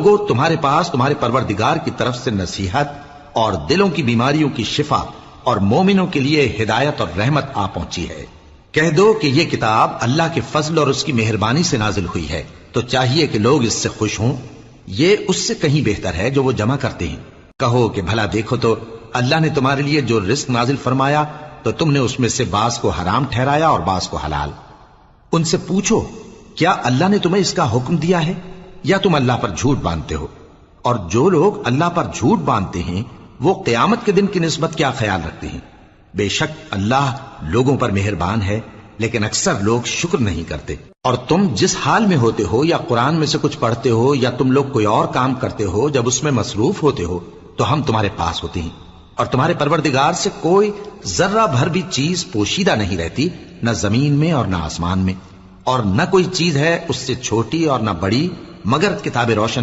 لوگو تمہارے پاس تمہارے پروردگار کی طرف سے نصیحت اور دلوں کی بیماریوں کی شفا اور مومنوں کے لیے ہدایت اور رحمت آ پہنچی ہے۔ کہہ دو کہ یہ کتاب اللہ کے فضل اور اس کی مہربانی سے نازل ہوئی ہے، تو چاہیے کہ لوگ اس سے خوش ہوں، یہ اس سے کہیں بہتر ہے جو وہ جمع کرتے ہیں۔ کہو کہ بھلا دیکھو تو اللہ نے تمہارے لیے جو رزق نازل فرمایا تو تم نے اس میں سے بعض کو حرام ٹھہرایا اور بعض کو حلال۔ ان سے پوچھو کیا اللہ نے تمہیں اس کا حکم دیا ہے یا تم اللہ پر جھوٹ باندھتے ہو؟ اور جو لوگ اللہ پر جھوٹ باندھتے ہیں وہ قیامت کے دن کی نسبت کیا خیال رکھتے ہیں؟ بے شک اللہ لوگوں پر مہربان ہے، لیکن اکثر لوگ شکر نہیں کرتے۔ اور تم جس حال میں ہوتے ہو یا قرآن میں سے کچھ پڑھتے ہو یا تم لوگ کوئی اور کام کرتے ہو، جب اس میں مصروف ہوتے ہو تو ہم تمہارے پاس ہوتے ہیں، اور تمہارے پروردگار سے کوئی ذرہ بھر بھی چیز پوشیدہ نہیں رہتی، نہ زمین میں اور نہ آسمان میں، اور نہ کوئی چیز ہے اس سے چھوٹی اور نہ بڑی مگر کتاب روشن